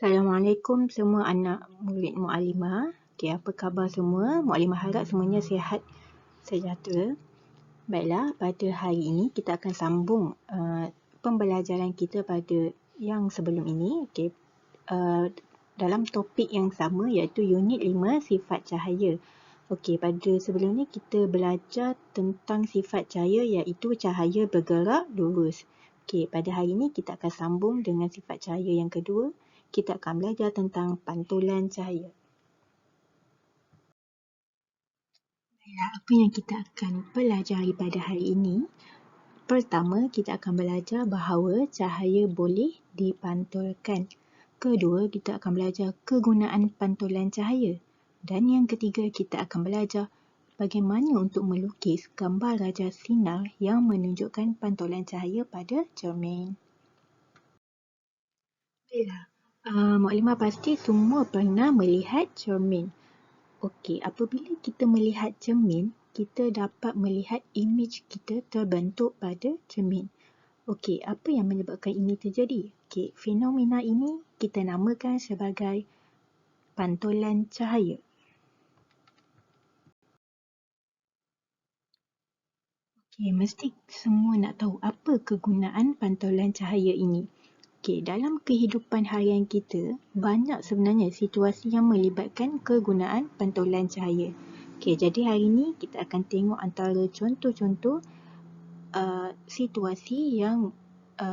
Assalamualaikum semua anak murid Muallimah. Okey, apa khabar semua? Muallimah harap semuanya sihat sejahtera. Baiklah, pada hari ini kita akan sambung pembelajaran kita pada yang sebelum ini. Okey, dalam topik yang sama iaitu unit 5 sifat cahaya. Okey, pada sebelum ni kita belajar tentang sifat cahaya iaitu cahaya bergerak lurus. Okey, pada hari ini kita akan sambung dengan sifat cahaya yang kedua. Kita akan belajar tentang pantulan cahaya. Apa yang kita akan pelajari pada hari ini? Pertama, kita akan belajar bahawa cahaya boleh dipantulkan. Kedua, kita akan belajar kegunaan pantulan cahaya. Dan yang ketiga, kita akan belajar bagaimana untuk melukis gambar raja sinar yang menunjukkan pantulan cahaya pada cermin. Baiklah. Muklimah pasti semua pernah melihat cermin. Okey, apabila kita melihat cermin, kita dapat melihat imej kita terbentuk pada cermin. Okey, apa yang menyebabkan ini terjadi? Okey, fenomena ini kita namakan sebagai pantulan cahaya. Okey, mesti semua nak tahu apa kegunaan pantulan cahaya ini. Okey, dalam kehidupan harian kita, banyak sebenarnya situasi yang melibatkan kegunaan pantulan cahaya. Okey, jadi hari ini kita akan tengok antara contoh-contoh situasi yang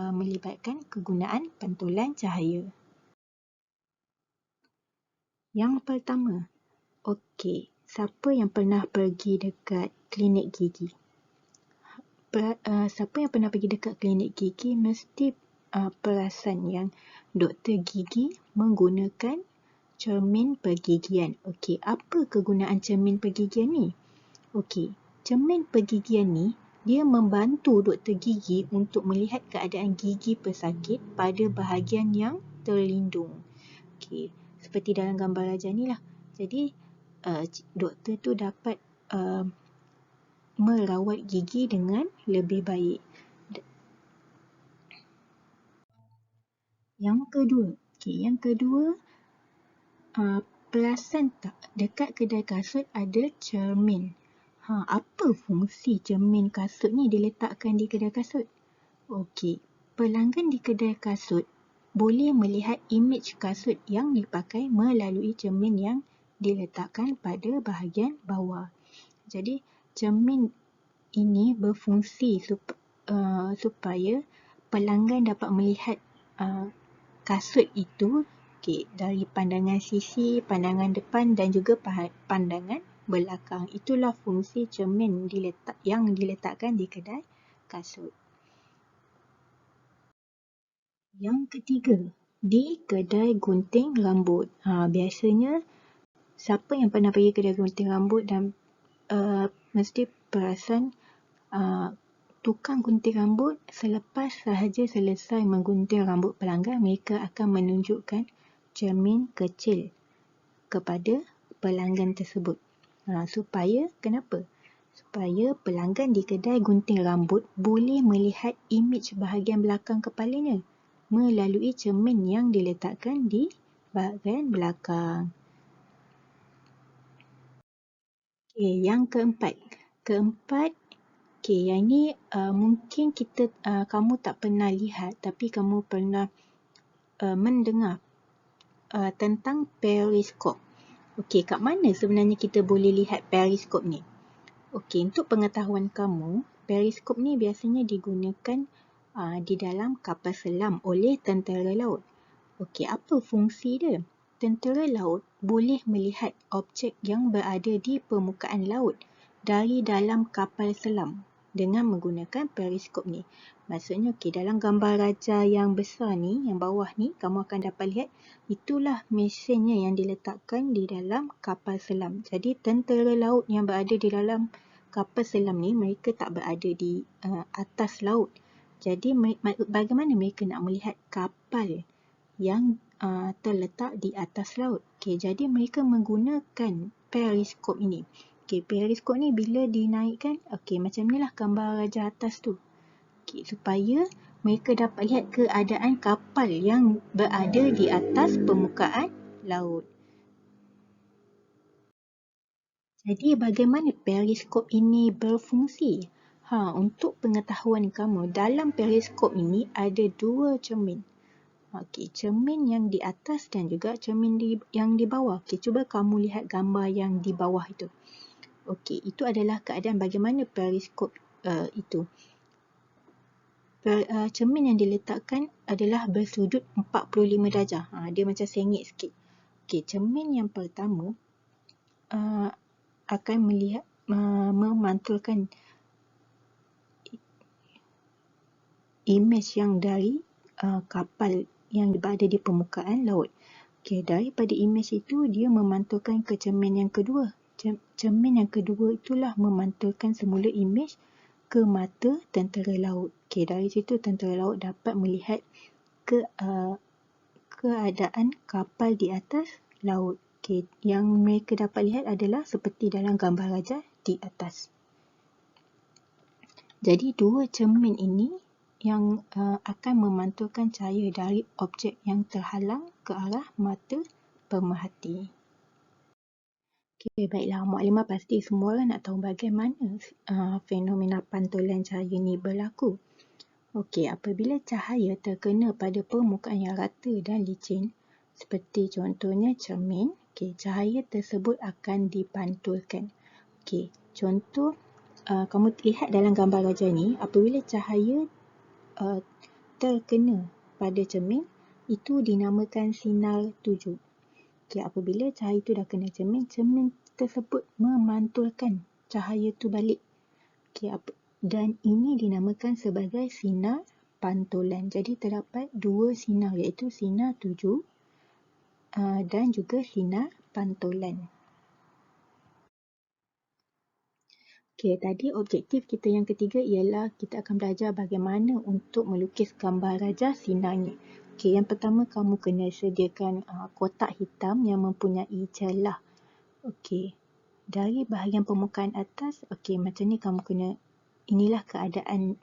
melibatkan kegunaan pantulan cahaya. Yang pertama, okey, siapa yang pernah pergi dekat klinik gigi? Siapa yang pernah pergi dekat klinik gigi mesti perasan yang doktor gigi menggunakan cermin pergigian. Okey, apa kegunaan cermin pergigian ni? Okey, cermin pergigian ni dia membantu doktor gigi untuk melihat keadaan gigi pesakit pada bahagian yang terlindung. Okey, seperti dalam gambar raja ni lah. Jadi, doktor tu dapat merawat gigi dengan lebih baik. Yang kedua, perasan tak dekat kedai kasut ada cermin. Apa fungsi cermin kasut ni diletakkan di kedai kasut? Okey, pelanggan di kedai kasut boleh melihat imej kasut yang dipakai melalui cermin yang diletakkan pada bahagian bawah. Jadi, cermin ini berfungsi supaya pelanggan dapat melihat kasut itu dari pandangan sisi, pandangan depan dan juga pandangan belakang. Itulah fungsi cermin yang diletakkan di kedai kasut. Yang ketiga, di kedai gunting rambut. Biasanya siapa yang pernah pergi kedai gunting rambut dan mesti perasan tukang gunting rambut selepas sahaja selesai menggunting rambut pelanggan, mereka akan menunjukkan cermin kecil kepada pelanggan tersebut. Kenapa? Supaya pelanggan di kedai gunting rambut boleh melihat imej bahagian belakang kepalanya melalui cermin yang diletakkan di bahagian belakang. Okey, yang keempat, yang ni mungkin kamu tak pernah lihat tapi kamu pernah mendengar tentang periskop. Okey, kat mana sebenarnya kita boleh lihat periskop ni? Okey, untuk pengetahuan kamu, periskop ni biasanya digunakan di dalam kapal selam oleh tentera laut. Okey, apa fungsi dia? Tentera laut boleh melihat objek yang berada di permukaan laut dari dalam kapal selam dengan menggunakan periskop ni. Maksudnya, dalam gambar raja yang besar ni, yang bawah ni, kamu akan dapat lihat itulah mesinnya yang diletakkan di dalam kapal selam. Jadi, tentera laut yang berada di dalam kapal selam ni, mereka tak berada di atas laut. Jadi, bagaimana mereka nak melihat kapal yang terletak di atas laut? Jadi mereka menggunakan periskop ini. Periskop ni bila dinaikkan, macam ni lah gambar raja atas tu. Supaya mereka dapat lihat keadaan kapal yang berada di atas permukaan laut. Jadi bagaimana periskop ini berfungsi? Untuk pengetahuan kamu, dalam periskop ini ada dua cermin. Cermin yang di atas dan juga cermin yang di bawah. Cuba kamu lihat gambar yang di bawah itu. Itu adalah keadaan bagaimana periskop itu. Cermin yang diletakkan adalah bersudut 45 darjah. Dia macam sengit sikit. Cermin yang pertama akan melihat memantulkan imej yang dari kapal yang berada di permukaan laut. Daripada imej itu dia memantulkan ke cermin yang kedua. Cermin yang kedua itulah memantulkan semula imej ke mata tentera laut. Dari situ tentera laut dapat melihat keadaan kapal di atas laut. Yang mereka dapat lihat adalah seperti dalam gambar rajah di atas. Jadi dua cermin ini yang akan memantulkan cahaya dari objek yang terhalang ke arah mata pemerhati. Baiklah, Mukadimah pasti semua orang nak tahu bagaimana fenomena pantulan cahaya ni berlaku. Apabila cahaya terkena pada permukaan yang rata dan licin, seperti contohnya cermin, cahaya tersebut akan dipantulkan. Contoh, kamu lihat dalam gambar rajah ni, apabila cahaya terkena pada cermin, itu dinamakan sinar tuju. Apabila cahaya itu dah kena cermin, cermin tersebut memantulkan cahaya itu balik. Dan ini dinamakan sebagai sinar pantulan. Jadi terdapat dua sinar, iaitu sinar tuju dan juga sinar pantulan. Tadi objektif kita yang ketiga ialah kita akan belajar bagaimana untuk melukis gambar rajah sinarnya. Yang pertama, kamu kena sediakan kotak hitam yang mempunyai celah. Dari bahagian permukaan atas, macam ni kamu kena, inilah keadaan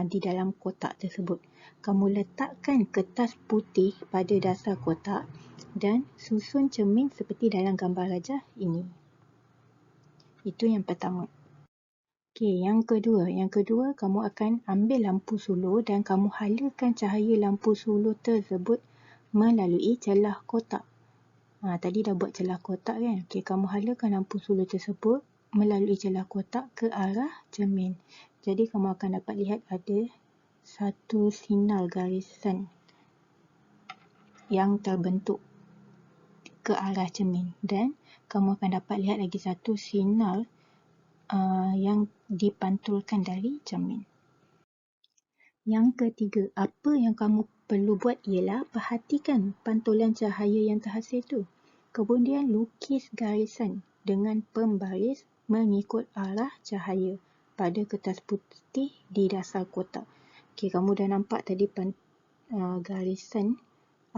di dalam kotak tersebut. Kamu letakkan kertas putih pada dasar kotak dan susun cermin seperti dalam gambar rajah ini. Itu yang pertama. Yang kedua kamu akan ambil lampu suluh dan kamu halakan cahaya lampu suluh tersebut melalui celah kotak. Tadi dah buat celah kotak kan? Kamu halakan lampu suluh tersebut melalui celah kotak ke arah cermin. Jadi kamu akan dapat lihat ada satu sinar garisan yang terbentuk ke arah cermin. Dan kamu akan dapat lihat lagi satu sinar yang dipantulkan dari cermin. Yang ketiga, apa yang kamu perlu buat ialah perhatikan pantulan cahaya yang terhasil itu. Kemudian lukis garisan dengan pembaris mengikut arah cahaya pada kertas putih di dasar kotak. Kamu dah nampak tadi garisan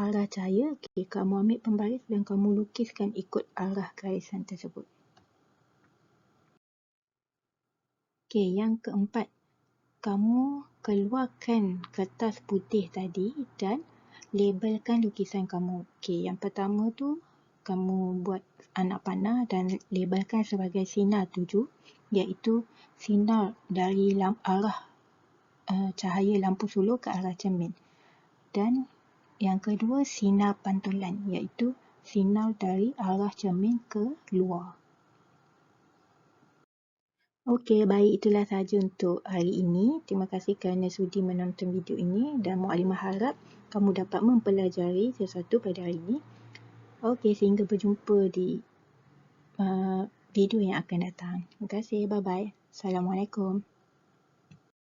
arah cahaya. Kamu ambil pembaris dan kamu lukiskan ikut arah garisan tersebut. Yang keempat, kamu keluarkan kertas putih tadi dan labelkan lukisan kamu. Yang pertama tu, kamu buat anak panah dan labelkan sebagai sinar tuju, iaitu sinar dari arah cahaya lampu suluh ke arah cermin. Dan yang kedua, sinar pantulan, iaitu sinar dari arah cermin ke luar. Baik, itulah sahaja untuk hari ini. Terima kasih kerana sudi menonton video ini dan Mukadimah harap kamu dapat mempelajari sesuatu pada hari ini. Sehingga berjumpa di video yang akan datang. Terima kasih, bye-bye. Assalamualaikum.